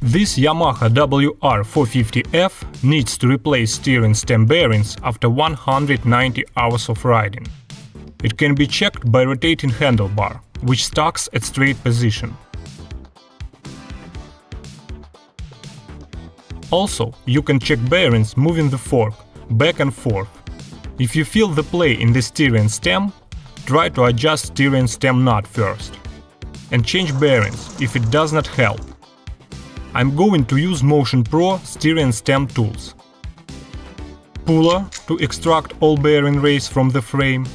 This Yamaha WR450F needs to replace steering stem bearings after 190 hours of riding. It can be checked by rotating handlebar, which stacks at straight position. Also, you can check bearings moving the fork back and forth. If you feel the play in the steering stem, try to adjust steering stem nut first. And change bearings if it does not help. I'm going to use Motion Pro steering stem tools. Puller to extract all bearing race from the frame.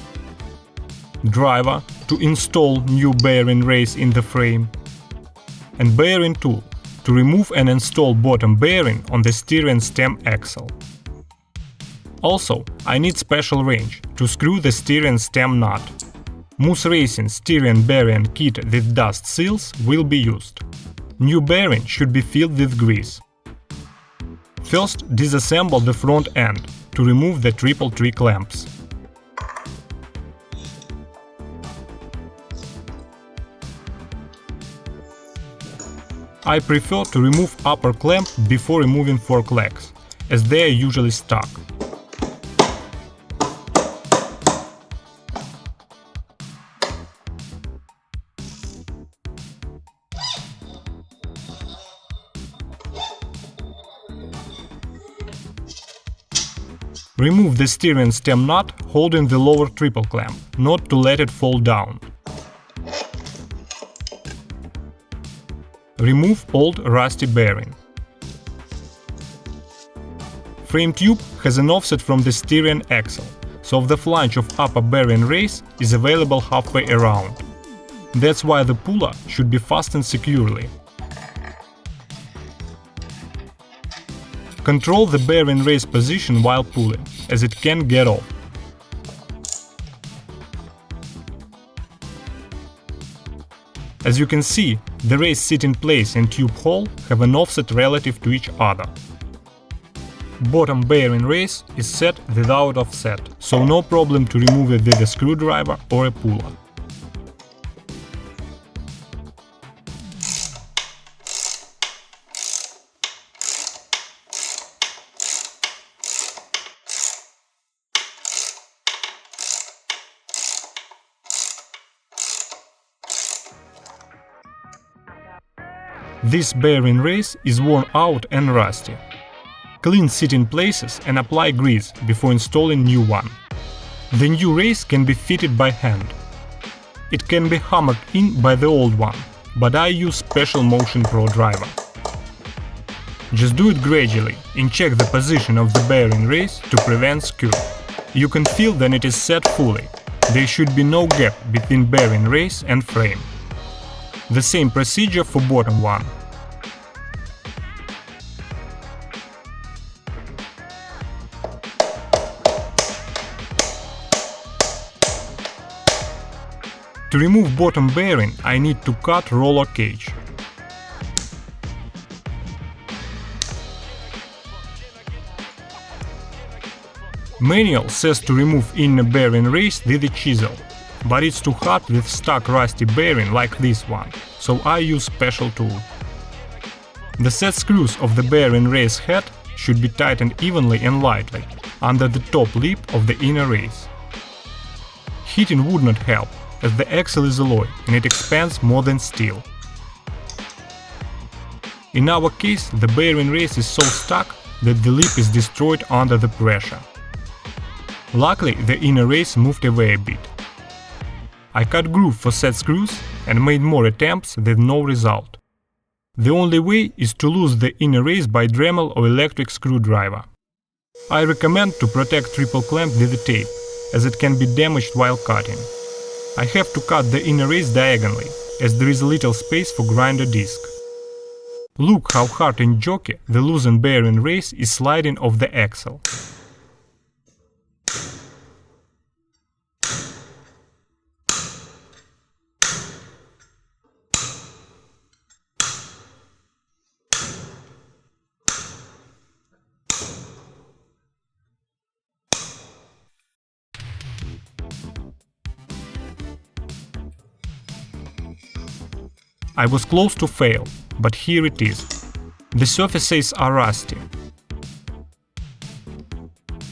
Driver to install new bearing race in the frame. And bearing tool to remove and install bottom bearing on the steering stem axle. Also, I need special wrench to screw the steering stem nut. Moose Racing steering bearing kit with dust seals will be used. New bearing should be filled with grease. First, disassemble the front end to remove the triple tree clamps. I prefer to remove upper clamp before removing fork legs, as they are usually stuck. Remove the steering stem nut holding the lower triple clamp, not to let it fall down. Remove old rusty bearing. Frame tube has an offset from the steering axle, so the flange of upper bearing race is available halfway around. That's why the puller should be fastened securely. Control the bearing race position while pulling, as it can get off. As you can see, the race sitting place and tube hole have an offset relative to each other. Bottom bearing race is set without offset, so no problem to remove it with a screwdriver or a puller. This bearing race is worn out and rusty. Clean sitting places and apply grease before installing new one. The new race can be fitted by hand. It can be hammered in by the old one, but I use special Motion Pro driver. Just do it gradually and check the position of the bearing race to prevent skew. You can feel that it is set fully. There should be no gap between bearing race and frame. The same procedure for bottom one. To remove bottom bearing, I need to cut roller cage. Manual says to remove inner bearing race with a chisel, but it's too hard with stuck rusty bearing like this one, so I use special tool. The set screws of the bearing race head should be tightened evenly and lightly under the top lip of the inner race. Heating would not help, as the axle is alloy and it expands more than steel. In our case, the bearing race is so stuck that the lip is destroyed under the pressure. Luckily, the inner race moved away a bit. I cut groove for set screws and made more attempts with no result. The only way is to lose the inner race by Dremel or electric screwdriver. I recommend to protect triple clamp with a tape, as it can be damaged while cutting. I have to cut the inner race diagonally, as there is a little space for grinder disc. Look how hard and jerky the loosened bearing race is sliding off the axle. I was close to fail, but here it is. The surfaces are rusty.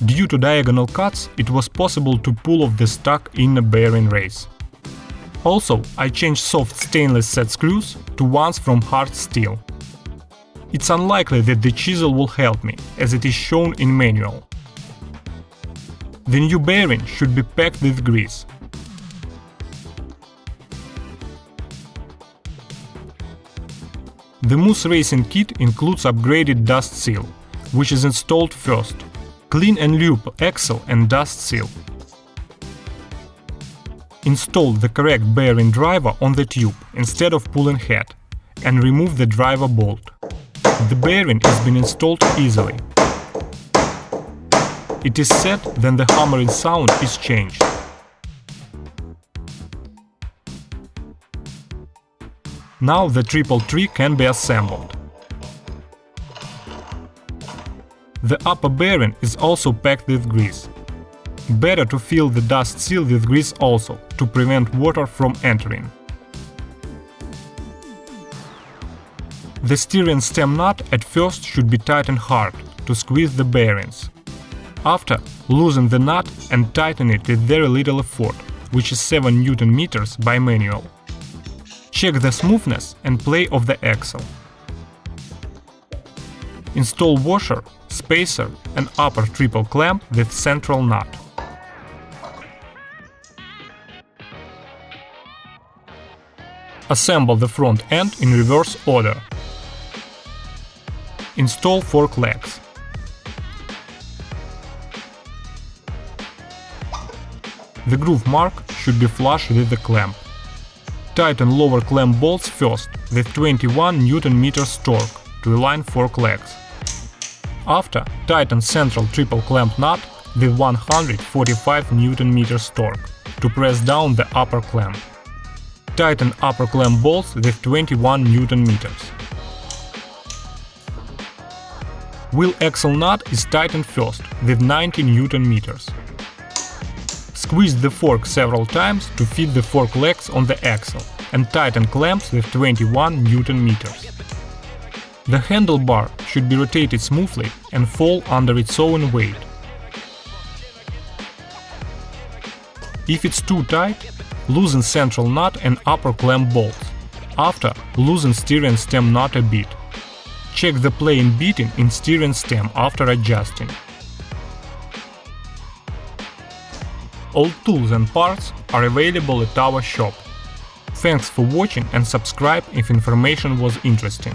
Due to diagonal cuts, it was possible to pull off the stuck inner bearing race. Also, I changed soft stainless set screws to ones from hard steel. It's unlikely that the chisel will help me, as it is shown in manual. The new bearing should be packed with grease. The Moose Racing kit includes upgraded dust seal, which is installed first. Clean and lube axle and dust seal. Install the correct bearing driver on the tube instead of pulling head, and remove the driver bolt. The bearing has been installed easily. It is set, then the hammering sound is changed. Now the triple tree can be assembled. The upper bearing is also packed with grease. Better to fill the dust seal with grease also, to prevent water from entering. The steering stem nut at first should be tightened hard to squeeze the bearings. After, loosen the nut and tighten it with very little effort, which is 7 Nm by manual. Check the smoothness and play of the axle. Install washer, spacer and upper triple clamp with central nut. Assemble the front end in reverse order. Install fork legs. The groove mark should be flush with the clamp. Tighten lower clamp bolts first with 21 Nm torque to align fork legs. After, tighten central triple clamp nut with 145 Nm torque to press down the upper clamp. Tighten upper clamp bolts with 21 Nm. Wheel axle nut is tightened first with 90 Nm. Squeeze the fork several times to fit the fork legs on the axle and tighten clamps with 21 Nm. The handlebar should be rotated smoothly and fall under its own weight. If it's too tight, loosen central nut and upper clamp bolts. After, loosen steering stem nut a bit. Check the play and beating in steering stem after adjusting. All tools and parts are available at our shop. Thanks for watching and subscribe if information was interesting.